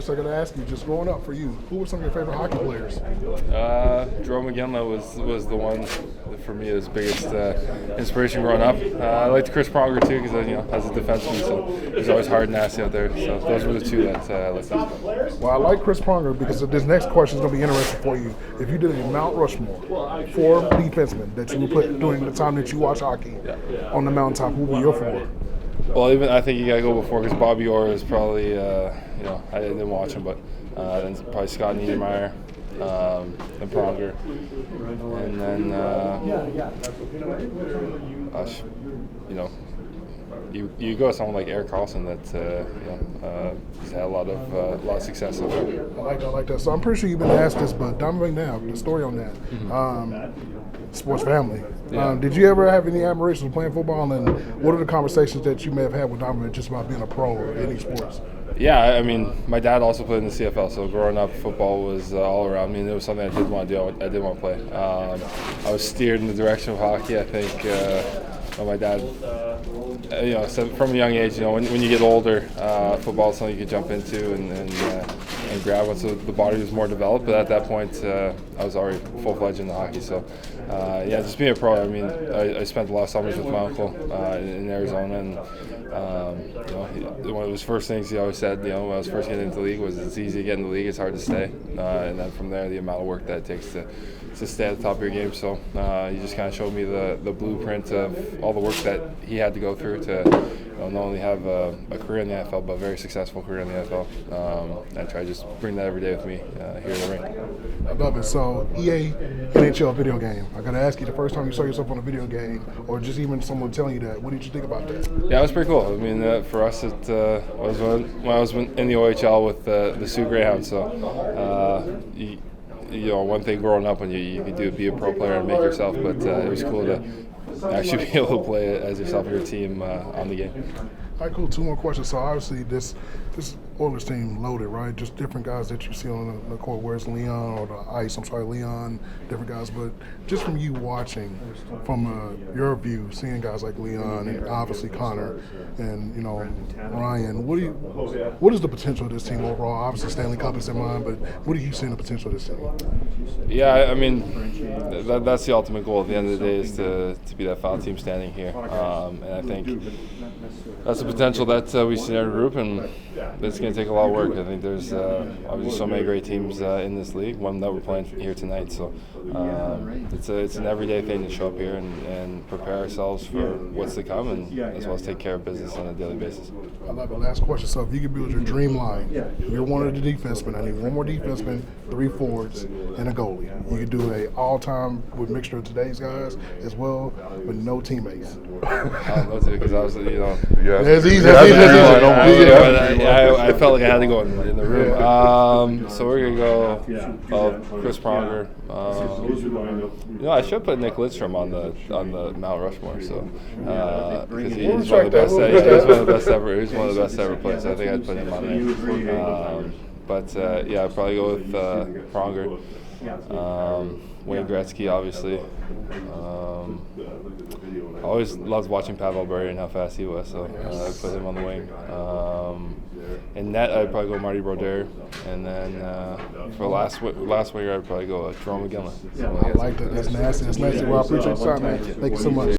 question I got to ask you. Just growing up for you, who were some of your favorite hockey players? Jerome McGinley was the one that for me was biggest inspiration growing up. I liked Chris Pronger too because as a defenseman, so he's always hard and nasty out there. So those were the two that I liked. Well, I like Chris Pronger because this next question is going to be interesting for you. If you did a Mount Rushmore for defensemen that you would put during the time that you watch hockey on the mountaintop, who would be your four? Well, even I think you gotta go before because Bobby Orr is probably I didn't watch him, but then probably Scott Niedermayer, and Pronger, and then you go with someone like Eric Carlson that has had a lot of success so far. I like that. So I'm pretty sure you've been asked this, but Donovan McNabb, the story on that. Sports family. Did you ever have any admiration for playing football, and what are the conversations that you may have had with Donovan just about being a pro or any sports? Yeah, I mean, my dad also played in the CFL, so growing up, football was all around me, and it was something I did want to do. I did want to play. I was steered in the direction of hockey. I think my dad, from a young age, when you get older, football is something you could jump into and grab once the body was more developed. But at that point, I was already full-fledged in the hockey. So, just being a pro. I mean, I spent a lot of summers with my uncle in Arizona, and one of his first things he always said, when I was first getting into the league, was it's easy to get in the league, it's hard to stay. And then from there, the amount of work that it takes to stay at the top of your game. So he just kind of showed me the blueprint of all the work that he had to go through to not only have a career in the NFL, but a very successful career in the NFL. And I try to just bring that every day with me here in the ring. I love it. So EA NHL video game. I got to ask you, the first time you saw yourself on a video game, or just even someone telling you that, what did you think about that? Yeah, it was pretty cool. I mean, for us, it was when I was in the OHL with the Sioux Greyhounds. So, one thing growing up when you could be a pro player and make yourself, but it was cool to actually be able to play as yourself and your team on the game. All right, cool. Two more questions. So obviously this Oilers team loaded, right? Just different guys that you see on the court, where's Leon or the ice, Leon, different guys. But just from you watching, from your view, seeing guys like Leon and obviously Connor and, Ryan, what is the potential of this team overall? Obviously Stanley Cup is in mind, but what do you see in the potential of this team? Yeah, I mean, that's the ultimate goal at the end of the day is to be that final team standing here. And I think that's the potential that we see in our group, and it's going to take a lot of work. I think there's obviously so many great teams in this league, one that we're playing here tonight. So it's an everyday thing to show up here and prepare ourselves for what's to come, and as well as take care of business on a daily basis. I love it. Last question. So if you could build your dream line, you're one of the defensemen. I need one more defenseman, 3 forwards, and a goalie. You could do a all-time with mixture of today's guys as well, with no teammates. Because I was, That's easy. I felt like I had to go in the room. So we're gonna go Chris Pronger. I should put Nick Lidstrom on the Mount Rushmore. So because he's one of the best. He's one of the best ever. He's one of the best ever players. I think I'd put him on there. I'd probably go with Pronger. Wayne Gretzky, obviously. I always loved watching Pavel Bure and how fast he was, so I put him on the wing. In net, I'd probably go Marty Brodeur, and then for last winger, I'd probably go Jerome McGinley. I like that. That's nasty. Well, I appreciate your time, man. Thank you so much.